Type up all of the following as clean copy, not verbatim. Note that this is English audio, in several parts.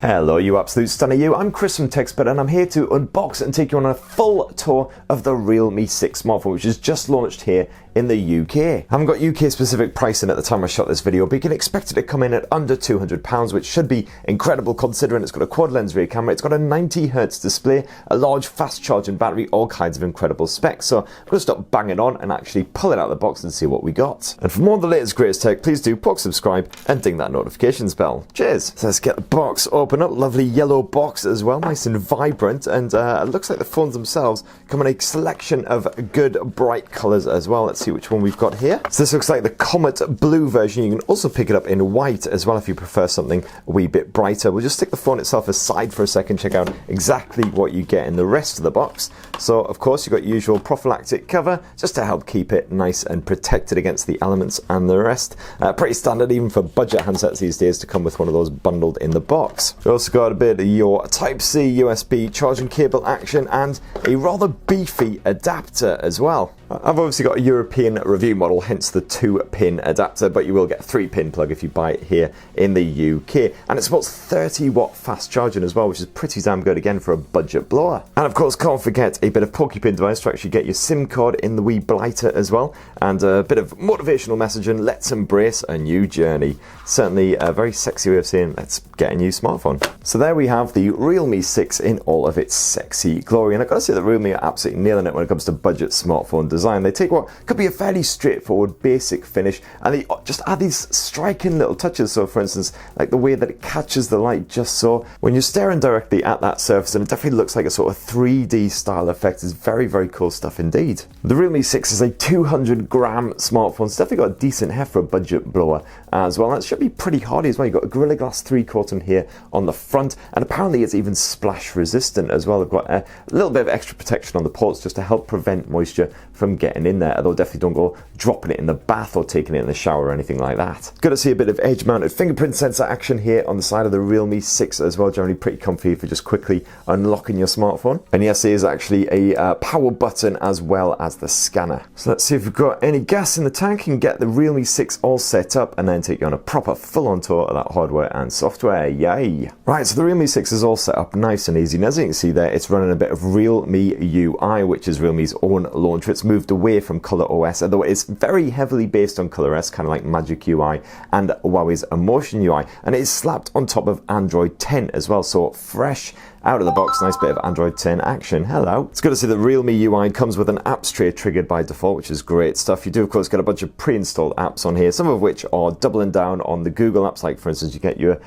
Hello you absolute stunner you, I'm Chris from TechSpert and I'm here to unbox and take you on a full tour of the Realme 6 smartphone, which has just launched here in the UK. I haven't got UK specific pricing at the time I shot this video, but you can expect it to come in at under £200, which should be incredible considering it's got a quad lens rear camera, it's got a 90Hz display, a large fast charging battery, all kinds of incredible specs. So I'm going to stop banging on and actually pull it out of the box and see what we got. And for more of the latest greatest tech, please do subscribe and ding that notifications bell. Cheers! So let's get the box open up. Lovely yellow box as well, nice and vibrant, and it looks like the phones themselves come in a selection of good bright colours as well. Let's see which one we've got here. So this looks like the Comet Blue version. You can also pick it up in white as well if you prefer something a wee bit brighter. We'll just stick the phone itself aside for a second, check out exactly what you get in the rest of the box. So of course you've got usual prophylactic cover just to help keep it nice and protected against the elements and the rest. Pretty standard even for budget handsets these days to come with one of those bundled in the box. You've also got a bit of your Type-C USB charging cable action and a rather beefy adapter as well. I've obviously got a European review model, hence the 2-pin adapter, but you will get a 3-pin plug if you buy it here in the UK. And it supports 30-watt fast charging as well, which is pretty damn good again for a budget blower. And of course, can't forget a bit of pokey-pin device to actually get your SIM card in the wee blighter as well. And a bit of motivational messaging, let's embrace a new journey. Certainly a very sexy way of saying, let's get a new smartphone. So there we have the Realme 6 in all of its sexy glory. And I've got to say that Realme are absolutely nailing it when it comes to budget smartphone design. They take what could be a fairly straightforward basic finish and they just add these striking little touches. So for instance, like the way that it catches the light just so when you're staring directly at that surface, and it definitely looks like a sort of 3D style effect. Is very, very cool stuff indeed. The Realme 6 is a 200-gram smartphone. It's definitely got a decent heft for a budget blower as well. And it should be pretty hardy as well. You've got a Gorilla Glass 3 coating here on the front, and apparently it's even splash resistant as well. They've got a little bit of extra protection on the ports just to help prevent moisture from getting in there, although definitely don't go dropping it in the bath or taking it in the shower or anything like that. Good to see a bit of edge mounted fingerprint sensor action here on the side of the Realme 6 as well. Generally pretty comfy for just quickly unlocking your smartphone. And yes, there is actually a power button as well as the scanner. So let's see if we've got any gas in the tank and get the Realme 6 all set up and then take you on a proper full-on tour of that hardware and software. Yay! Right, so the Realme 6 is all set up nice and easy, and as you can see there, it's running a bit of Realme UI, which is Realme's own launcher. It's moved away from ColorOS, although it's very heavily based on ColorOS, kind of like Magic UI and Huawei's Emotion UI, and it is slapped on top of Android 10 as well, so fresh out of the box, nice bit of Android 10 action. Hello. It's good to see that Realme UI comes with an apps tray triggered by default, which is great stuff. You do of course get a bunch of pre-installed apps on here, some of which are doubling down on the Google apps, like for instance you get your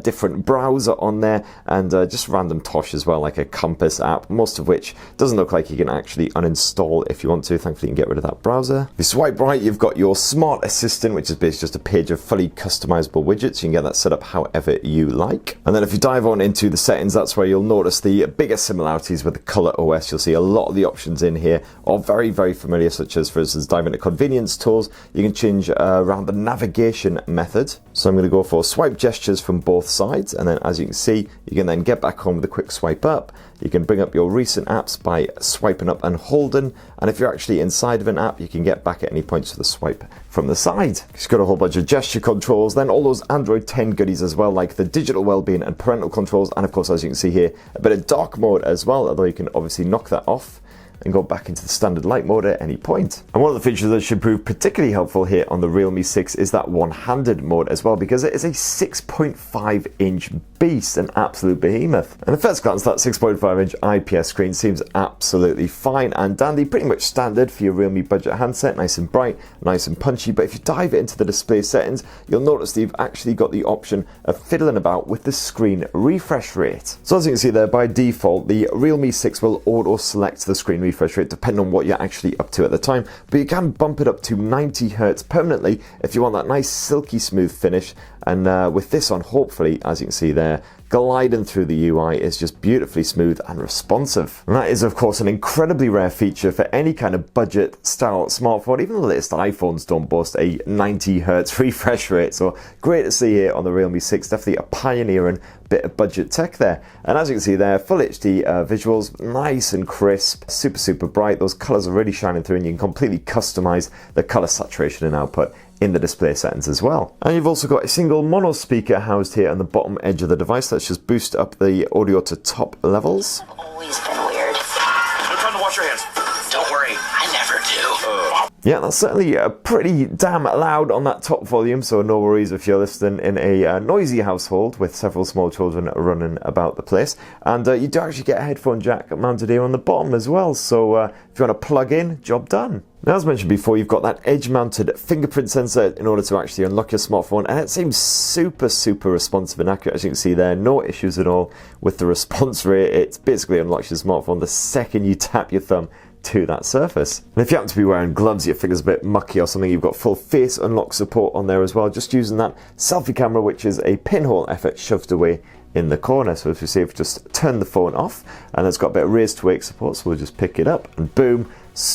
different browser on there, and just random tosh as well, like a Compass app, most of which doesn't look like you can actually uninstall if you want to. Thankfully you can get rid of that browser. If you swipe right, you've got your Smart Assistant, which is basically just a page of fully customizable widgets. You can get that set up however you like. And then if you dive on into the settings, that's where you'll notice the bigger similarities with the ColorOS. You'll see a lot of the options in here are very, very familiar, such as, for instance, dive into convenience tools. You can change around the navigation method. So I'm going to go for swipe gestures from both sides, and then as you can see, you can then get back home with a quick swipe up. You can bring up your recent apps by swiping up and holding, and if you're actually inside of an app, you can get back at any points with a swipe from the side. It's got a whole bunch of gesture controls, then all those Android 10 goodies as well, like the digital wellbeing and parental controls, and of course, as you can see here, a bit of dark mode as well, although you can obviously knock that off and go back into the standard light mode at any point. And one of the features that should prove particularly helpful here on the Realme 6 is that one-handed mode as well, because it is a 6.5-inch beast, an absolute behemoth. And at first glance, that 6.5-inch IPS screen seems absolutely fine and dandy, pretty much standard for your Realme budget handset, nice and bright, nice and punchy. But if you dive into the display settings, you'll notice that you've actually got the option of fiddling about with the screen refresh rate. So as you can see there, by default, the Realme 6 will auto-select the screen refresh rate depending on what you're actually up to at the time, but you can bump it up to 90Hz permanently if you want that nice silky smooth finish. And with this on, hopefully, as you can see there, gliding through the UI is just beautifully smooth and responsive. And that is of course an incredibly rare feature for any kind of budget style smartphone. Even the latest iPhones don't boast a 90Hz refresh rate, so great to see here on the Realme 6, definitely a pioneering bit of budget tech there. And as you can see there, full HD visuals, nice and crisp, super bright. Those colors are really shining through, and you can completely customize the color saturation and output in the display settings as well. And you've also got a single mono speaker housed here on the bottom edge of the device. Let's just boost up the audio to top levels. I've always been weird. No time to wash your hands. Don't worry, I never do. Yeah, that's certainly pretty damn loud on that top volume, so no worries if you're listening in a noisy household with several small children running about the place. And you do actually get a headphone jack mounted here on the bottom as well, so if you want to plug in, job done. Now, as mentioned before, you've got that edge-mounted fingerprint sensor in order to actually unlock your smartphone, and it seems super responsive and accurate. As you can see there, no issues at all with the response rate. It basically unlocks your smartphone the second you tap your thumb to that surface. And if you happen to be wearing gloves, your finger's a bit mucky or something, you've got full face unlock support on there as well, just using that selfie camera, which is a pinhole effort shoved away in the corner. So as we see, if we just turn the phone off, and it's got a bit of raise to wake support, so we'll just pick it up and boom,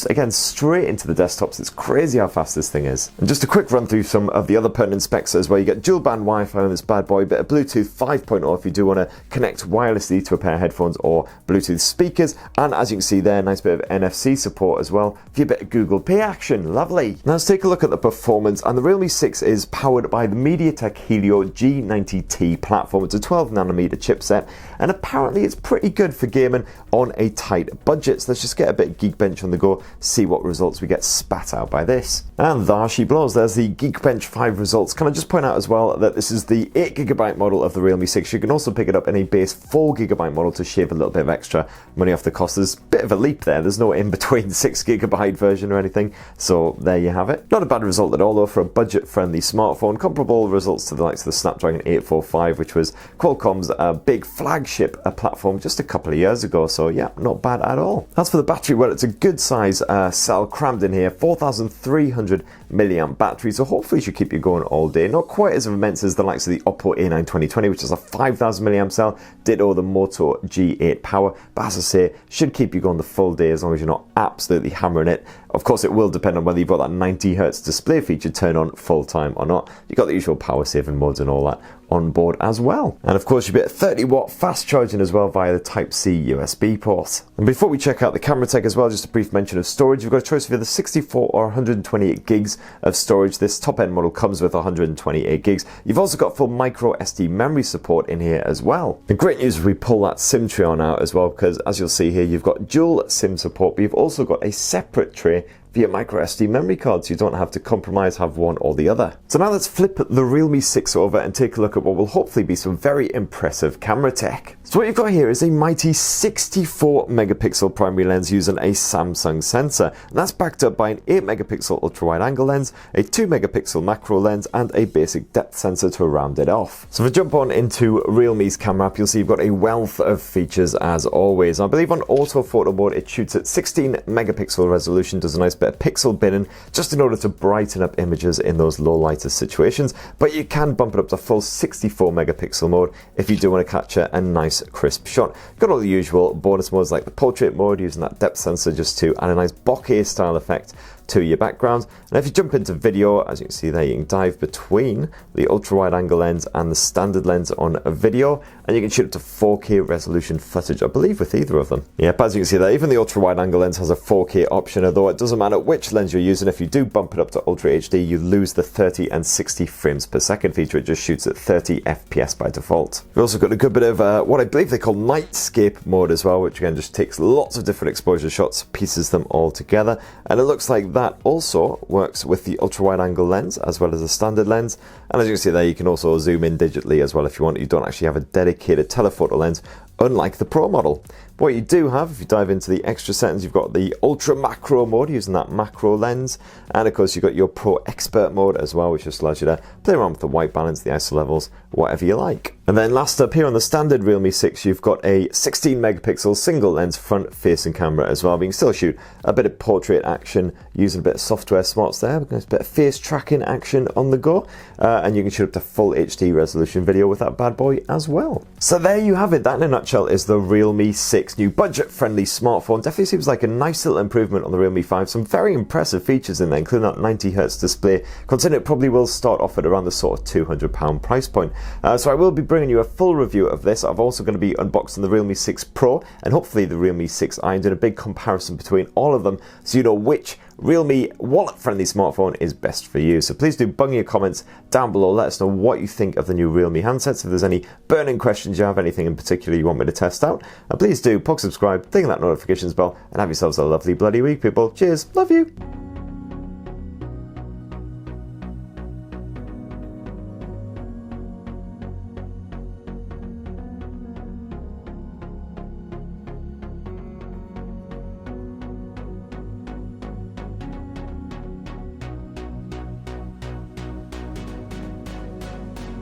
again straight into the desktops. It's crazy how fast this thing is. And just a quick run through some of the other pertinent specs as well. You get dual band Wi-Fi on this bad boy, bit of Bluetooth 5.0 if you do want to connect wirelessly to a pair of headphones or Bluetooth speakers, and as you can see there, nice bit of NFC support as well for your bit of Google Pay action. Lovely. Now let's take a look at the performance, and the Realme 6 is powered by the Mediatek Helios G90T platform. It's a 12nm chipset, and apparently it's pretty good for gaming on a tight budget. So let's just get a bit of Geekbench on the go, see what results we get spat out by this. And there she blows. There's the Geekbench 5 results. Can I just point out as well that this is the 8GB model of the Realme 6. You can also pick it up in a base 4GB model to shave a little bit of extra money off the cost. There's a bit of a leap there. There's no in between 6GB version or anything. So there you have it. Not a bad result at all though for a budget friendly smartphone. Comparable results to the likes of the Snapdragon 845, which was Qualcomm's big flagship platform just a couple of years ago. So yeah, not bad at all. As for the battery, well, it's a good size cell crammed in here, 4,300 milliamp battery, so hopefully it should keep you going all day. Not quite as immense as the likes of the Oppo A9 2020, which is a 5,000 milliamp cell, ditto the Moto G8 Power, but as I say, should keep you going the full day as long as you're not absolutely hammering it. Of course, it will depend on whether you've got that 90Hz display feature turned on full time or not. You've got the usual power saving modes and all that on board as well. And of course, you get 30-watt fast charging as well via the Type-C USB port. And before we check out the camera tech as well, just a brief mention of storage. You've got a choice of either 64 or 128 gigs of storage. This top-end model comes with 128 gigs. You've also got full micro SD memory support in here as well. The great news is we pull that SIM tray on out as well, because as you'll see here, you've got dual SIM support, but you've also got a separate tray via micro SD memory cards. You don't have to compromise, have one or the other. So now let's flip the Realme 6 over and take a look at what will hopefully be some very impressive camera tech. So what you've got here is a mighty 64 megapixel primary lens using a Samsung sensor. And that's backed up by an 8 megapixel ultra wide angle lens, a 2 megapixel macro lens, and a basic depth sensor to round it off. So if we jump on into Realme's camera app, you'll see you've got a wealth of features as always. I believe on auto photo mode, it shoots at 16 megapixel resolution, does a nice bit of pixel binning just in order to brighten up images in those low lighter situations, but you can bump it up to full 64 megapixel mode if you do want to capture a nice crisp shot. You've got all the usual bonus modes like the portrait mode, using that depth sensor just to add a nice bokeh style effect to your background. And if you jump into video, as you can see there, you can dive between the ultra wide angle lens and the standard lens on a video, and you can shoot up to 4K resolution footage, I believe, with either of them. Yep, as you can see there, even the ultra wide angle lens has a 4K option, although it doesn't matter which lens you're using. If you do bump it up to Ultra HD, you lose the 30 and 60 frames per second feature. It just shoots at 30 FPS by default. We've also got a good bit of what I believe they call nightscape mode as well, which again just takes lots of different exposure shots, pieces them all together, and it looks like that also works with the ultra wide angle lens as well as the standard lens. And as you can see there, you can also zoom in digitally as well if you want. You don't actually have a dedicated telephoto lens, unlike the Pro model. But what you do have, if you dive into the extra settings, you've got the ultra macro mode using that macro lens, and of course you've got your Pro expert mode as well, which just allows you to play around with the white balance, the ISO levels, whatever you like. And then last up here on the standard Realme 6, you've got a 16 megapixel single lens front facing camera as well, but you can still shoot a bit of portrait action using a bit of software smarts there, a bit of face tracking action on the go, and you can shoot up to full HD resolution video with that bad boy as well. So there you have it. That in a nutshell is the Realme 6 new budget-friendly smartphone. Definitely seems like a nice little improvement on the Realme 5. Some very impressive features in there, including that 90Hz display, considering it probably will start off at around the sort of £200 price point. So I will be bringing bringing you a full review of this. I'm also going to be unboxing the Realme 6 Pro and hopefully the Realme 6i and doing a big comparison between all of them so you know which Realme wallet-friendly smartphone is best for you. So please do bung your comments down below. Let us know what you think of the new Realme handsets. If there's any burning questions you have, anything in particular you want me to test out, and please do subscribe, ding that notifications bell, and have yourselves a lovely bloody week, people. Cheers, love you.